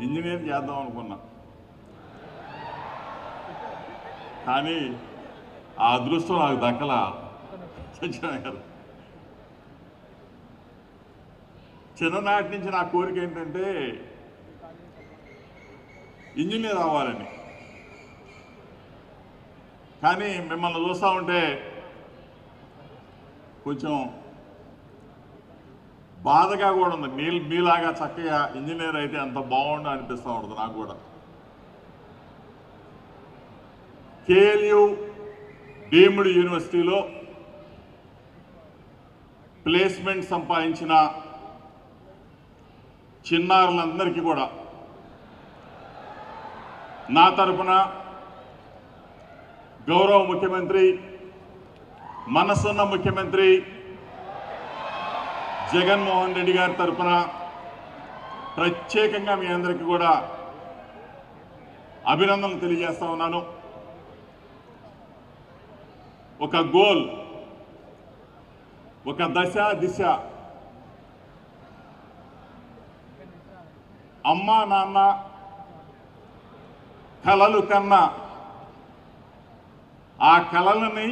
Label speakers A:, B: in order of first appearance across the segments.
A: Engineer చేద్దాం అనుకున్నా, కానీ ఆ అదృష్టం నాకు దక్కల. సత్యనారాయణ గారు, చిన్ననాటి నుంచి నా కోరిక ఏంటంటే ఇంజనీర్ అవ్వాలని. కానీ మిమ్మల్ని చూస్తూ ఉంటే కొంచెం బాధగా కూడా ఉంది. మీలాగా చక్కగా ఇంజనీర్ అయితే అంత బాగుండు అనిపిస్తూ ఉంటుంది నాకు కూడా. కేఎల్యు డీమ్డ్ యూనివర్సిటీలో ప్లేస్మెంట్ సంపాదించిన చిన్నారులందరికీ కూడా నా తరపున గౌరవ ముఖ్యమంత్రి, మనసున్న ముఖ్యమంత్రి జగన్మోహన్ రెడ్డి గారి తరపున ప్రత్యేకంగా మీ అందరికీ కూడా అభినందనలు తెలియజేస్తా ఉన్నాను. ఒక గోల్, ఒక దశ దిశ, అమ్మా నాన్న కలలు కన్నా ఆ కలలని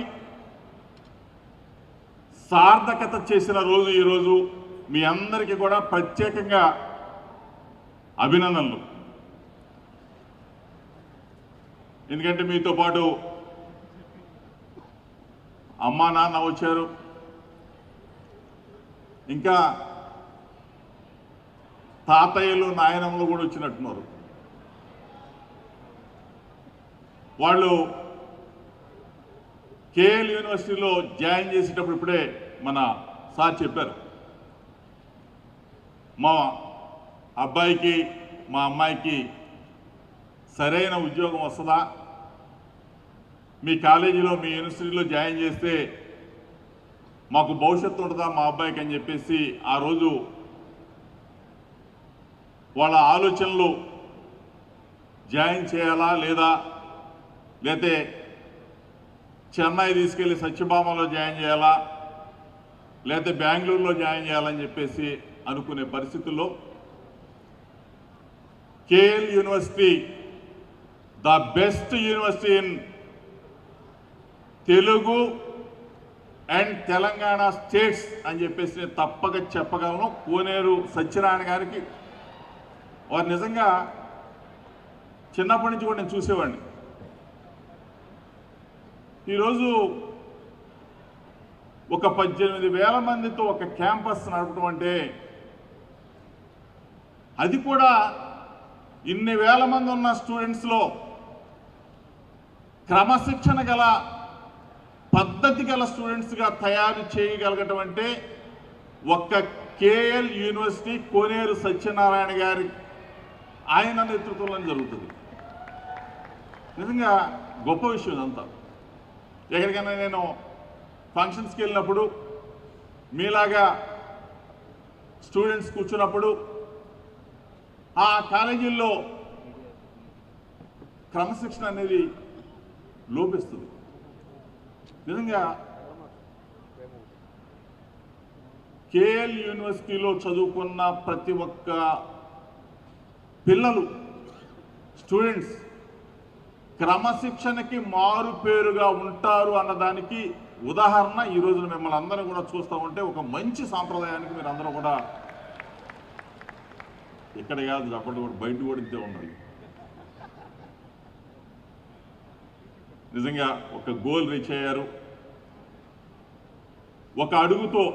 A: సార్థకత చేసిన రోజు ఈరోజు. మీ అందరికీ కూడా ప్రత్యేకంగా అభినందనలు. ఎందుకంటే మీతో పాటు అమ్మా నాన్న వచ్చారు, ఇంకా తాతయ్యలు నాయనమ్మలు కూడా వచ్చినట్టున్నారు. వాళ్ళు కేఎల్ యూనివర్సిటీలో జాయిన్ చేసేటప్పుడు ఇప్పుడే మన సార్ చెప్పారు, మా అబ్బాయికి మా అమ్మాయికి సరైన ఉద్యోగం వస్తుందా, మీ కాలేజీలో మీ యూనివర్సిటీలో జాయిన్ చేస్తే మాకు భవిష్యత్తు ఉంటుందా మా అబ్బాయికి అని చెప్పేసి ఆ రోజు వాళ్ళ ఆలోచనలు జాయిన్ చేయాలా లేదా, లేతే చెన్నై తీసుకెళ్ళి సత్యభామలో జాయిన్ చేయాలా, లేకపోతే బెంగళూరులో జాయిన్ చేయాలని చెప్పేసి అనుకునే పరిస్థితుల్లో KL university the best university in Telugu and Telangana states అని చెప్పేసి నేను తప్పక చెప్పగలను. కోనేరు సత్యనారాయణ గారికి వారు నిజంగా చిన్నప్పటి నుంచి కూడా నేను చూసేవాడిని. ఈరోజు ఒక 18,000 మందితో ఒక క్యాంపస్ నడపడం అంటే, అది కూడా ఇన్ని వేల మంది ఉన్న స్టూడెంట్స్లో క్రమశిక్షణ గల పద్ధతి గల స్టూడెంట్స్గా తయారు చేయగలగటం అంటే ఒక్క కేఎల్ యూనివర్సిటీ కోనేరు సత్యనారాయణ గారి ఆయన నేతృత్వంలో జరుగుతుంది. నిజంగా గొప్ప విషయం ఇదంతా. ఎక్కడికైనా నేను ఫంక్షన్స్కి వెళ్ళినప్పుడు మీలాగా స్టూడెంట్స్ కూర్చున్నప్పుడు ఆ కాలేజీల్లో క్రమశిక్షణ అనేది లోపిస్తుంది. నిజంగా కేఎల్ యూనివర్సిటీలో చదువుకున్న ప్రతి ఒక్క పిల్లలు, స్టూడెంట్స్ క్రమశిక్షణకి మారు పేరుగా ఉంటారు అన్నదానికి ఉదాహరణ ఈ రోజున మిమ్మల్ని అందరూ కూడా చూస్తూ ఉంటే ఒక మంచి సాంప్రదాయానికి మీరు అందరూ కూడా ఇక్కడ కాదు అప్పటి కూడా బయట కూడా ఇంతే ఉన్నది. నిజంగా ఒక గోల్ రీచ్ అయ్యారు. ఒక అడుగుతో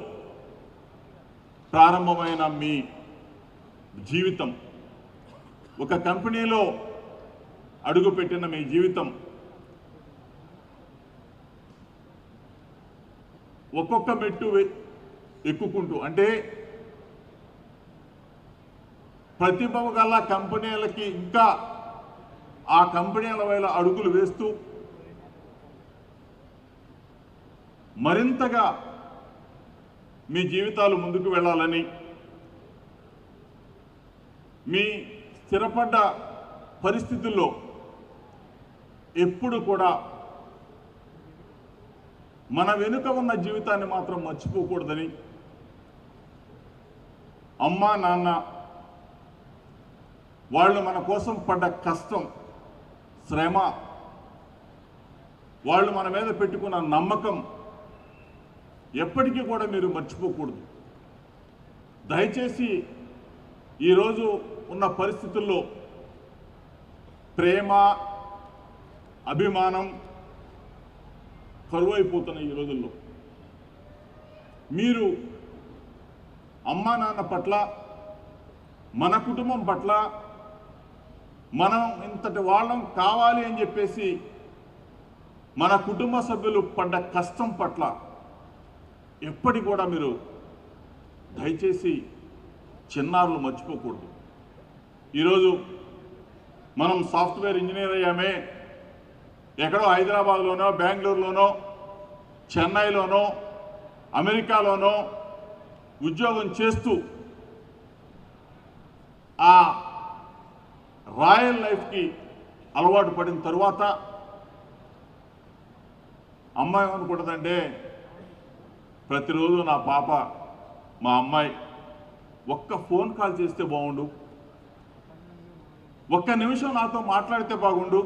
A: ప్రారంభమైన మీ జీవితం, ఒక కంపెనీలో అడుగుపెట్టిన మీ జీవితం ఒక్కొక్క మెట్టు ఎక్కుకుంటూ, అంటే ప్రతిభ గల కంపెనీలకి ఇంకా ఆ కంపెనీల వైపు అడుగులు వేస్తూ మరింతగా మీ జీవితాలు ముందుకు వెళ్ళాలని, మీ స్థిరపడ్డ పరిస్థితుల్లో ఎప్పుడు కూడా మన వెనుక ఉన్న జీవితాన్ని మాత్రం మర్చిపోకూడదని, అమ్మ నాన్న వాళ్ళు మన కోసం పడ్డ కష్టం, శ్రమ, వాళ్ళు మన మీద పెట్టుకున్న నమ్మకం ఎప్పటికీ కూడా మీరు మర్చిపోకూడదు. దయచేసి ఈరోజు ఉన్న పరిస్థితుల్లో ప్రేమ, అభిమానం కరువైపోతున్న ఈ రోజుల్లో మీరు అమ్మా నాన్న పట్ల, మన కుటుంబం పట్ల మనం ఇంతటి వాళ్ళం కావాలి అని చెప్పేసి మన కుటుంబ సభ్యులు పడ్డ కష్టం పట్ల ఎప్పటికి కూడా మీరు దయచేసి చిన్నారులు మర్చిపోకూడదు. ఈరోజు మనం సాఫ్ట్వేర్ ఇంజనీర్ అయ్యామే, ఎక్కడో హైదరాబాద్లోనో, బెంగళూరులోనో, చెన్నైలోనో, అమెరికాలోనో ఉద్యోగం చేస్తూ ఆ రాయల్ లైఫ్కి అలవాటు పడిన తరువాత అమ్మాయి ఏమనుకుంటుందంటే, ప్రతిరోజు నా పాప, మా అమ్మాయి ఒక్క ఫోన్ కాల్ చేస్తే బాగుండు, ఒక్క నిమిషం నాతో మాట్లాడితే బాగుండు,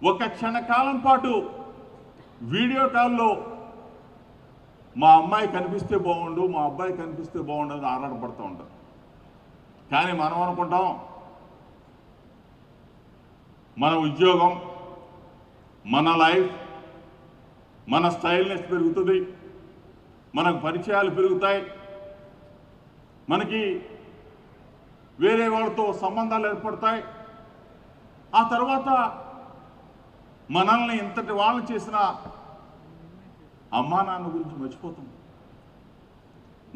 A: ఒక క్షణకాలం పాటు వీడియో కాల్లో మా అమ్మాయి కనిపిస్తే బాగుండు, మా అబ్బాయి కనిపిస్తే బాగుండు అని ఆరాటపడుతూ ఉంటారు. కానీ మనం అనుకుంటాం మన ఉద్యోగం, మన లైఫ్, మన స్టైల్నెస్ పెరుగుతుంది, మనకు పరిచయాలు పెరుగుతాయి, మనకి వేరే వాళ్ళతో సంబంధాలు ఏర్పడతాయి. ఆ తర్వాత మనల్ని ఇంతటి వాళ్ళని చేసిన అమ్మా నాన్న గురించి మర్చిపోతాం.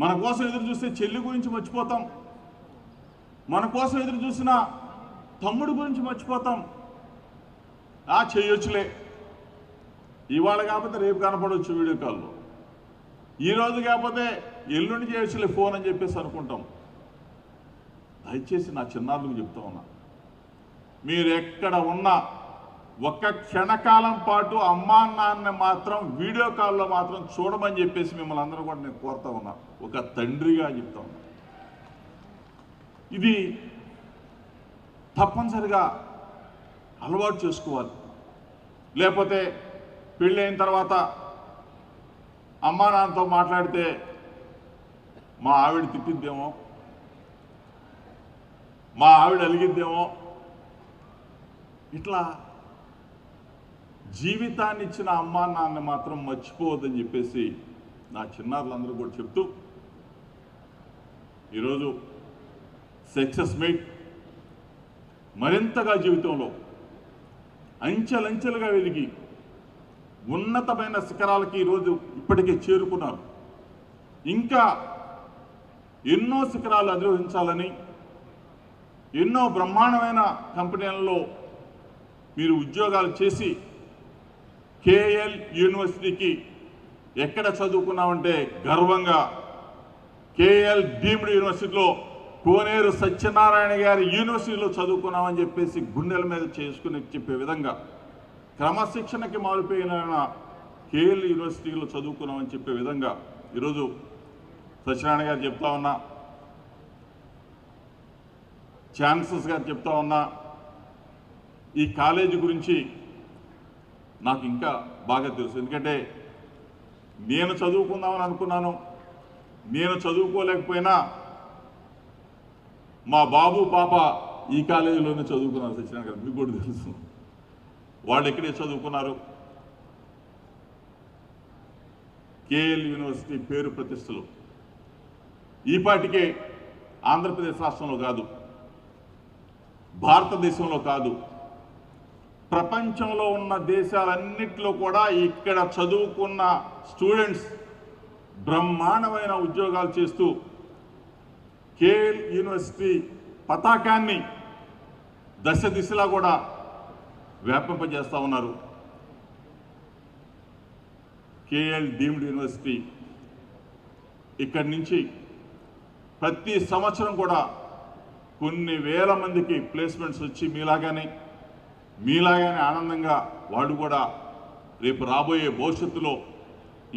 A: మన కోసం ఎదురు చూస్తే చెల్లి గురించి మర్చిపోతాం, మన కోసం ఎదురు చూసిన తమ్ముడు గురించి మర్చిపోతాం. చేయొచ్చులే, ఇవాళ కాకపోతే రేపు కనపడవచ్చు వీడియో కాల్లో, ఈరోజు కాకపోతే ఎల్లుండి చేయొచ్చులే ఫోన్ అని చెప్పేసి అనుకుంటాం. దయచేసి నా చిన్నారులకు చెప్తా ఉన్నా, మీరు ఎక్కడ ఉన్నా ఒక్క క్షణకాలం పాటు అమ్మా నాన్న మాత్రం వీడియో కాల్లో మాత్రం చూడమని చెప్పేసి మిమ్మల్ని అందరూ కూడా నేను కోరుతా ఉన్నా, ఒక తండ్రిగా చెప్తా ఉన్నా. ఇది తప్పనిసరిగా అలవాటు చేసుకోవాలి. లేకపోతే పెళ్ళైన తర్వాత అమ్మా నాన్నతో మాట్లాడితే మా ఆవిడ తిట్టిద్దేమో, మా ఆవిడ అలిగిద్దేమో, ఇట్లా జీవితాన్ని ఇచ్చిన అమ్మా నాన్న మాత్రం మర్చిపోవద్దని చెప్పేసి నా చిన్నారులందరూ కూడా చెప్తూ, ఈరోజు సక్సెస్ మీట్ మరింతగా జీవితంలో అంచెలంచెలుగా వెలిగి ఉన్నతమైన శిఖరాలకి ఈరోజు ఇప్పటికే చేరుకున్నారు. ఇంకా ఎన్నో శిఖరాలు అధిరోహించాలని, ఎన్నో బ్రహ్మాండమైన కంపెనీలలో మీరు ఉద్యోగాలు చేసి కేఎల్ యూనివర్సిటీకి ఎక్కడ చదువుకున్నామంటే గర్వంగా కేఎల్ డీమ్డ్ యూనివర్సిటీలో కోనేరు సత్యనారాయణ గారి యూనివర్సిటీలో చదువుకున్నామని చెప్పేసి గుండెల మీద చేసుకుని చెప్పే విధంగా, క్రమశిక్షణకి మారిపోయిన కేఎల్ యూనివర్సిటీలో చదువుకున్నామని చెప్పే విధంగా ఈరోజు సత్యనారాయణ గారు చెప్తా ఉన్నా, ఛాన్సలర్స్ గారు చెప్తా ఉన్నా, ఈ కాలేజీ గురించి నాకు ఇంకా బాగా తెలుసు. ఎందుకంటే నేను చదువుకుందామని అనుకున్నాను, నేను చదువుకోలేకపోయినా మా బాబు పాప ఈ కాలేజీలోనే చదువుకున్నారు. సత్యనారాయణ గారు మీకు కూడా తెలుసు, వాళ్ళు ఎక్కడే చదువుకున్నారు. కేఎల్ యూనివర్సిటీ పేరు ప్రతిష్టలు ఈపాటికే ఆంధ్రప్రదేశ్ రాష్ట్రంలో కాదు, భారతదేశంలో కాదు, ప్రపంచంలో ఉన్న దేశాలన్నింటిలో కూడా ఇక్కడ చదువుకున్న స్టూడెంట్స్ బ్రహ్మాండమైన ఉద్యోగాలు చేస్తూ కేఎల్ యూనివర్సిటీ పతాకాన్ని దశ దిశలా కూడా వ్యాపింపజేస్తూ ఉన్నారు. కేఎల్ డీమ్డ్ యూనివర్సిటీ ఇక్కడి నుంచి ప్రతి సంవత్సరం కూడా కొన్ని వేల మందికి ప్లేస్మెంట్స్ వచ్చి మీలాగానే ఆనందంగా వాళ్ళు కూడా రేపు రాబోయే భవిష్యత్తులో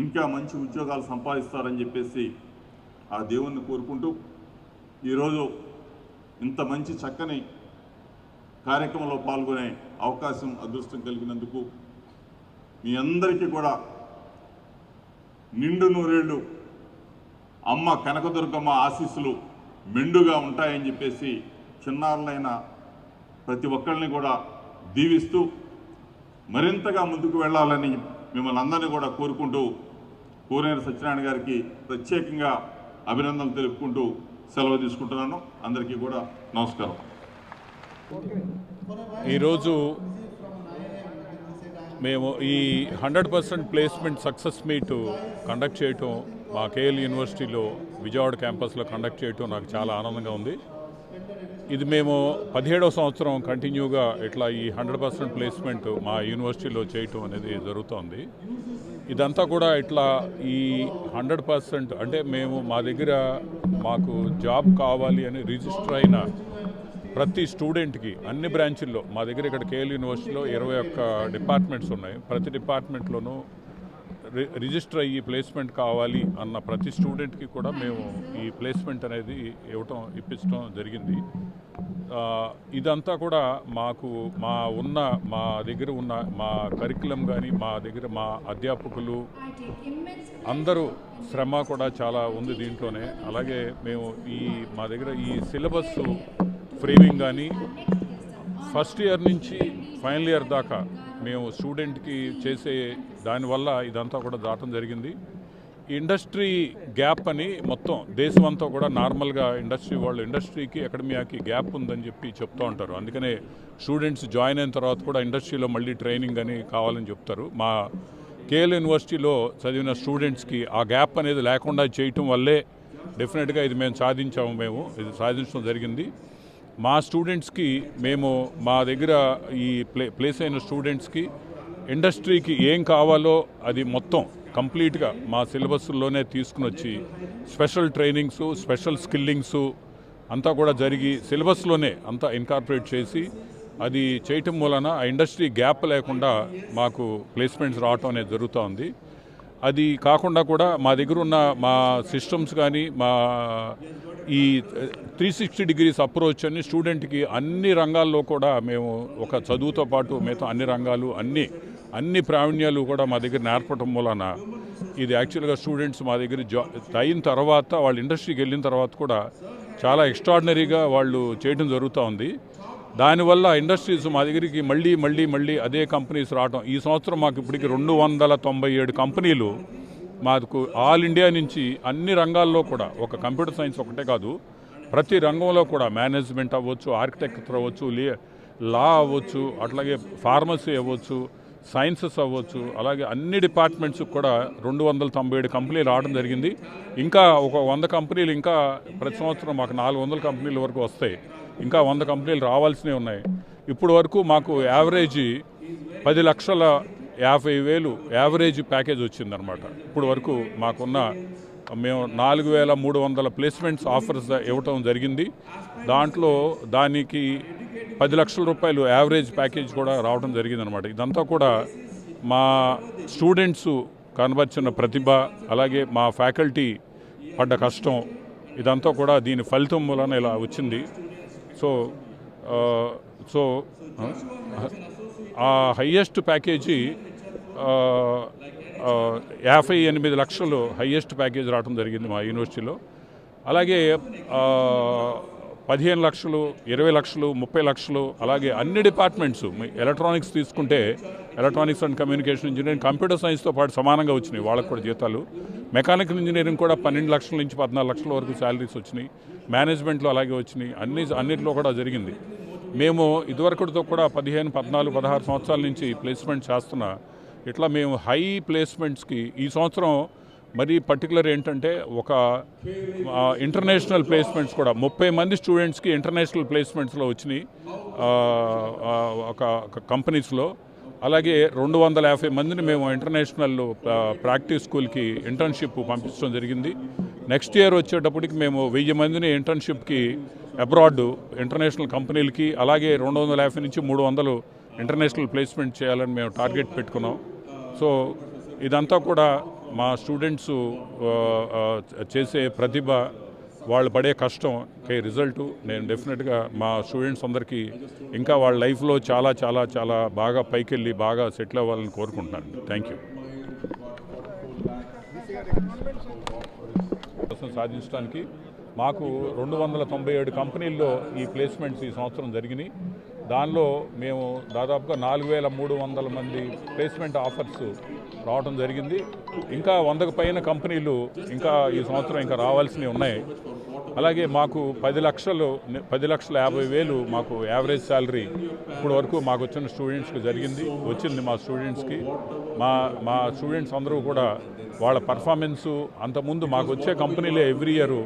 A: ఇంకా మంచి ఉద్యోగాలు సంపాదిస్తారని చెప్పేసి ఆ దేవుణ్ణి కోరుకుంటూ ఈరోజు ఇంత మంచి చక్కని కార్యక్రమంలో పాల్గొనే అవకాశం అదృష్టం కలిగినందుకు మీ అందరికీ కూడా నిండు నూరేళ్ళు అమ్మ కనకదుర్గమ్మ ఆశీస్సులు మెండుగా ఉంటాయని చెప్పేసి చిన్నారులైన ప్రతి ఒక్కరిని కూడా దీవిస్తూ మరింతగా ముందుకు వెళ్ళాలని మిమ్మల్ని అందరినీ కూడా కోరుకుంటూ కోనేరు సత్యనారాయణ గారికి ప్రత్యేకంగా అభినందనలు తెలుపుకుంటూ సెలవు తీసుకుంటున్నాను. అందరికీ కూడా నమస్కారం.
B: ఈరోజు మేము ఈ 100% ప్లేస్మెంట్ సక్సెస్ మీట్ కండక్ట్ చేయటం మా కేఎల్ యూనివర్సిటీలో విజయవాడ క్యాంపస్లో కండక్ట్ చేయటం నాకు చాలా ఆనందంగా ఉంది. ఇది మేము 17వ సంవత్సరం కంటిన్యూగా ఇట్లా ఈ 100% ప్లేస్మెంట్ మా యూనివర్సిటీలో చేయటం అనేది జరుగుతోంది. ఇదంతా కూడా ఇట్లా ఈ 100% అంటే మేము మా దగ్గర మాకు జాబ్ కావాలి అని రిజిస్టర్ అయిన ప్రతి స్టూడెంట్కి అన్ని బ్రాంచుల్లో మా దగ్గర ఇక్కడ కేఎల్ యూనివర్సిటీలో 21 డిపార్ట్మెంట్స్ ఉన్నాయి. ప్రతి డిపార్ట్మెంట్లోనూ రిజిస్టర్ అయ్యి ప్లేస్మెంట్ కావాలి అన్న ప్రతి స్టూడెంట్కి కూడా మేము ఈ ప్లేస్మెంట్ అనేది ఇప్పించడం జరిగింది. ఇదంతా కూడా మాకు మా దగ్గర ఉన్న మా కరికులం కానీ మా దగ్గర మా అధ్యాపకులు అందరూ శ్రమ కూడా చాలా ఉంది దీంట్లోనే. అలాగే మేము మా దగ్గర ఈ సిలబస్ ఫ్రేమింగ్ కానీ ఫస్ట్ ఇయర్ నుంచి ఫైనల్ ఇయర్ దాకా మేము స్టూడెంట్కి చేసే దానివల్ల ఇదంతా కూడా దాటం జరిగింది. ఇండస్ట్రీ గ్యాప్ అని మొత్తం దేశం అంతా కూడా నార్మల్గా ఇండస్ట్రీకి అకాడమియాకి గ్యాప్ ఉందని చెప్తూ ఉంటారు. అందుకనే స్టూడెంట్స్ జాయిన్ అయిన తర్వాత కూడా ఇండస్ట్రీలో మళ్ళీ ట్రైనింగ్ అని కావాలని చెప్తారు. మా కేఎల్ యూనివర్సిటీలో చదివిన స్టూడెంట్స్కి ఆ గ్యాప్ అనేది లేకుండా చేయటం వల్లే డెఫినెట్గా ఇది మేము సాధించడం జరిగింది. మా స్టూడెంట్స్కి మేము మా దగ్గర ఈ ప్లేస్ అయిన స్టూడెంట్స్కి ఇండస్ట్రీకి ఏం కావాలో అది మొత్తం కంప్లీట్గా మా సిలబస్లోనే తీసుకుని వచ్చి స్పెషల్ ట్రైనింగ్స్ స్పెషల్ స్కిల్లింగ్స్ అంతా కూడా జరిగి సిలబస్లోనే అంతా ఇన్కార్పొరేట్ చేసి అది చేయటం మూలన ఆ ఇండస్ట్రీ గ్యాప్ లేకుండా మాకు ప్లేస్మెంట్స్ రావటం అనేది జరుగుతూ ఉంది. అది కాకుండా కూడా మా దగ్గర ఉన్న మా సిస్టమ్స్ కానీ మా ఈ 360 degrees అప్రోచ్ అని స్టూడెంట్కి అన్ని రంగాల్లో కూడా మేము ఒక చదువుతో పాటు మిగతా అన్ని రంగాలు అన్ని ప్రావీణ్యాలు కూడా మా దగ్గర నేర్పడం మూలన ఇది యాక్చువల్గా స్టూడెంట్స్ మా దగ్గర అయిన తర్వాత వాళ్ళు ఇండస్ట్రీకి వెళ్ళిన తర్వాత కూడా చాలా ఎక్స్ట్రాడినరీగా వాళ్ళు చేయడం జరుగుతూ ఉంది. దానివల్ల ఇండస్ట్రీస్ మా దగ్గరికి మళ్ళీ అదే కంపెనీస్ రావడం. ఈ సంవత్సరం మాకు ఇప్పటికి 297 కంపెనీలు మాకు ఆల్ ఇండియా నుంచి అన్ని రంగాల్లో కూడా ఒక కంప్యూటర్ సైన్స్ ఒకటే కాదు ప్రతి రంగంలో కూడా మేనేజ్మెంట్ అవ్వచ్చు, ఆర్కిటెక్చర్ అవ్వచ్చు, లా అవ్వచ్చు, అట్లాగే ఫార్మసీ అవ్వచ్చు, సైన్సెస్ అవ్వచ్చు, అలాగే అన్ని డిపార్ట్మెంట్స్కి కూడా 297 కంపెనీలు రావడం జరిగింది. ఇంకా ఒక 100 కంపెనీలు ఇంకా ప్రతి సంవత్సరం మాకు 400 కంపెనీల వరకు వస్తాయి. ఇంకా 100 కంపెనీలు రావాల్సినవి ఉన్నాయి. ఇప్పుడు వరకు మాకు యావరేజ్ 10,50,000 యావరేజ్ ప్యాకేజ్ వచ్చిందనమాట. ఇప్పుడు వరకు మేము 4,300 ప్లేస్మెంట్స్ ఆఫర్స్ ఇవ్వటం జరిగింది. దానికి 10 లక్షల రూపాయలు యావరేజ్ ప్యాకేజ్ కూడా రావడం జరిగిందనమాట. ఇదంతా కూడా మా స్టూడెంట్స్ కనబర్చిన ప్రతిభ అలాగే మా ఫ్యాకల్టీ పడ్డ కష్టం ఇదంతా కూడా దీని ఫలితం మూలన ఇలా వచ్చింది. సో ఆ హయ్యెస్ట్ ప్యాకేజీ 58 లక్షలు హయ్యెస్ట్ ప్యాకేజ్ రావడం జరిగింది మా యూనివర్సిటీలో. అలాగే 15 లక్షలు, 20 లక్షలు, 30 లక్షలు, అలాగే అన్ని డిపార్ట్మెంట్స్ ఎలక్ట్రానిక్స్ తీసుకుంటే electronics and communication engineering computer సైన్స్తో పాటు సమానంగా వచ్చినాయి వాళ్ళకు కూడా జీతాలు. మెకానికల్ ఇంజనీరింగ్ కూడా 12 లక్షల నుంచి 14 లక్షల వరకు శాలరీస్ వచ్చినాయి. మేనేజ్మెంట్లో అలాగే వచ్చినాయి. అన్నింటిలో కూడా జరిగింది. మేము ఇదివరకుతో కూడా 15, 14, 16 సంవత్సరాల నుంచి ప్లేస్మెంట్ చేస్తున్నా. ఇట్లా మేము హై ప్లేస్మెంట్స్కి ఈ సంవత్సరం మరీ పర్టికులర్ ఏంటంటే ఒక ఇంటర్నేషనల్ ప్లేస్మెంట్స్ కూడా 30 మంది స్టూడెంట్స్కి ఇంటర్నేషనల్ ప్లేస్మెంట్స్లో వచ్చినాయి ఒక కంపెనీస్లో. అలాగే 250 మందిని మేము ఇంటర్నేషనల్ ప్రాక్టీస్ స్కూల్కి ఇంటర్న్షిప్ పంపించడం జరిగింది. నెక్స్ట్ ఇయర్ వచ్చేటప్పటికి మేము 1000 మందిని ఇంటర్న్షిప్కి అబ్రాడ్ ఇంటర్నేషనల్ కంపెనీలకి, అలాగే 250 నుంచి 300 ఇంటర్నేషనల్ ప్లేస్మెంట్ చేయాలని మేము టార్గెట్ పెట్టుకున్నాం. సో ఇదంతా కూడా మా స్టూడెంట్స్ చేసే ప్రతిభ, వాళ్ళు పడే కష్టం రిజల్ట్ నేను డెఫినెట్గా మా స్టూడెంట్స్ అందరికీ ఇంకా వాళ్ళ లైఫ్లో చాలా చాలా చాలా బాగా పైకెళ్ళి బాగా సెటిల్ అవ్వాలని కోరుకుంటున్నాను. Thank you. సాధించడానికి మాకు 297 కంపెనీల్లో ఈ ప్లేస్మెంట్స్ ఈ సంవత్సరం జరిగినాయి. దానిలో మేము దాదాపుగా 4300 మంది ప్లేస్మెంట్ ఆఫర్స్ రావడం జరిగింది. ఇంకా 100కు పైన కంపెనీలు ఇంకా ఈ సంవత్సరం ఇంకా రావాల్సినవి ఉన్నాయి. అలాగే మాకు 10,50,000 మాకు యావరేజ్ శాలరీ ఇప్పుడు వరకు మాకు వచ్చిన స్టూడెంట్స్కి వచ్చింది మా స్టూడెంట్స్కి. మా స్టూడెంట్స్ అందరూ కూడా వాళ్ళ పర్ఫార్మెన్సు అంతకుముందు మాకు వచ్చే కంపెనీలే ఎవ్రీ ఇయర్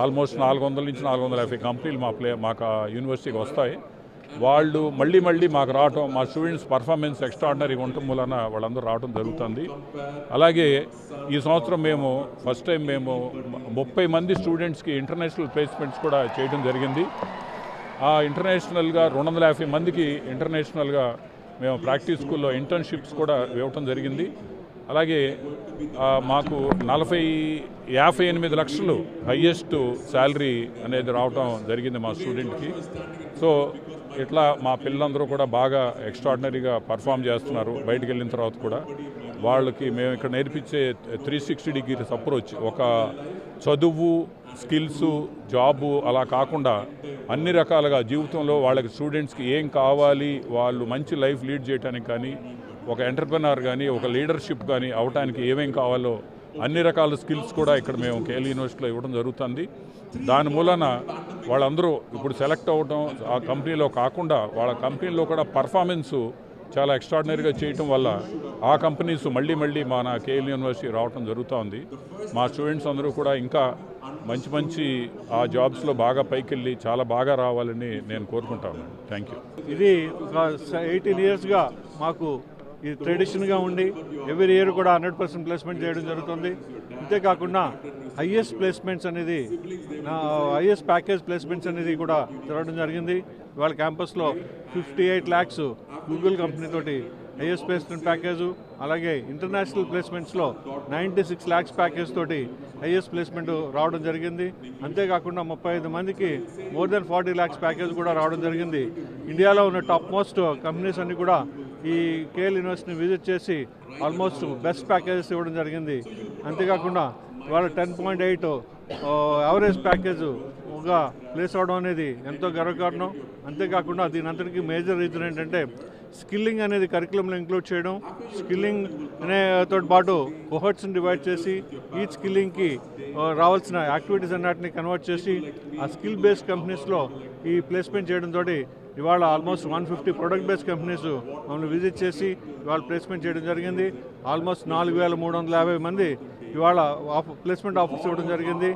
B: ఆల్మోస్ట్ 400 నుంచి 450 కంపెనీలు మాకు యూనివర్సిటీకి వస్తాయి. వాళ్ళు మళ్ళీ మాకు రావటం, మా స్టూడెంట్స్ పర్ఫార్మెన్స్ ఎక్స్ట్రాడినరీగా ఉండటం వలన వాళ్ళందరూ రావడం జరుగుతుంది. అలాగే ఈ సంవత్సరం ఫస్ట్ టైం 30 మంది స్టూడెంట్స్కి ఇంటర్నేషనల్ ప్లేస్మెంట్స్ కూడా చేయడం జరిగింది. ఆ ఇంటర్నేషనల్గా 250 మందికి ఇంటర్నేషనల్గా మేము ప్రాక్టీస్ స్కూల్లో ఇంటర్న్షిప్స్ కూడా ఇవ్వటం జరిగింది. అలాగే మాకు 58 లక్షలు హయ్యెస్ట్ శాలరీ అనేది రావటం జరిగింది మా స్టూడెంట్కి. సో ఇట్లా మా పిల్లలందరూ కూడా బాగా ఎక్స్ట్రాడినరీగా పర్ఫామ్ చేస్తున్నారు. బయటికి వెళ్ళిన తర్వాత కూడా వాళ్ళకి మేము ఇక్కడ నేర్పించే 360 డిగ్రీస్ అప్రోచ్, ఒక చదువు, స్కిల్స్, జాబు అలా కాకుండా అన్ని రకాలుగా జీవితంలో వాళ్ళకి స్టూడెంట్స్కి ఏం కావాలి, వాళ్ళు మంచి లైఫ్ లీడ్ చేయడానికి కానీ, ఒక ఎంటర్ప్రెనర్ కానీ, ఒక లీడర్షిప్ కానీ అవడానికి ఏమేం కావాలో అన్ని రకాల స్కిల్స్ కూడా ఇక్కడ మేము కేఎల్ యూనివర్సిటీలో ఇవ్వడం జరుగుతుంది. దాని మూలన వాళ్ళందరూ ఇప్పుడు సెలెక్ట్ అవ్వడం ఆ కంపెనీలో కాకుండా వాళ్ళ కంపెనీలో కూడా పర్ఫార్మెన్సు చాలా ఎక్స్ట్రాడినరీగా చేయటం వల్ల ఆ కంపెనీస్ మళ్ళీ మన కేఎల్ యూనివర్సిటీ రావడం జరుగుతుంది. మా స్టూడెంట్స్ అందరూ కూడా ఇంకా మంచి ఆ జాబ్స్లో బాగా పైకెళ్ళి చాలా బాగా రావాలని నేను కోరుకుంటాను. Thank you.
C: ఇది ఒక 18 ఇయర్స్గా మాకు ఇది ట్రెడిషన్గా ఉండి ఎవ్రీ ఇయర్ కూడా 100% ప్లేస్మెంట్ చేయడం జరుగుతుంది. అంతేకాకుండా హైయెస్ట్ ప్లేస్మెంట్స్ అనేది హైయెస్ట్ ప్యాకేజ్ ప్లేస్మెంట్స్ అనేది కూడా జరగడం జరిగింది. ఇవాళ క్యాంపస్లో 58 lakhs గూగుల్ కంపెనీ తోటి హైయెస్ట్ ప్లేస్మెంట్ ప్యాకేజు, అలాగే ఇంటర్నేషనల్ ప్లేస్మెంట్స్లో 96 lakhs ప్యాకేజ్ తోటి హైయెస్ట్ ప్లేస్మెంట్ రావడం జరిగింది. అంతేకాకుండా 35 మందికి మోర్ దెన్ 40 lakhs ప్యాకేజ్ కూడా రావడం జరిగింది. ఇండియాలో ఉన్న టాప్ మోస్ట్ కంపెనీస్ అన్ని కూడా ఈ కేఎల్ యూనివర్సిటీని విజిట్ చేసి ఆల్మోస్ట్ బెస్ట్ ప్యాకేజెస్ ఇవ్వడం జరిగింది. అంతేకాకుండా ఇవాళ 10.8 యావరేజ్ ప్యాకేజ్గా ప్లేస్ అవడం అనేది ఎంతో గర్వకారణం. అంతేకాకుండా దీని అంతటికీ మేజర్ రీజన్ ఏంటంటే స్కిల్లింగ్ అనేది కరికులంలో ఇంక్లూడ్ చేయడం. స్కిల్లింగ్ అనేతో పాటు కోహర్ట్స్ని డివైడ్ చేసి ఈచ్ స్కిల్లింగ్కి రావాల్సిన యాక్టివిటీస్ అన్నిటిని కన్వర్ట్ చేసి ఆ స్కిల్ బేస్డ్ కంపెనీస్లో ఈ ప్లేస్మెంట్ చేయడంతో ఇవాళ ఆల్మోస్ట్ 150 ప్రొడక్ట్ బేస్డ్ కంపెనీస్ మమ్మల్ని విజిట్ చేసి ఇవాళ ప్లేస్మెంట్ చేయడం జరిగింది. ఆల్మోస్ట్ 4350 మంది ఇవాళ ప్లేస్మెంట్ ఆఫర్స్ ఇవ్వడం జరిగింది.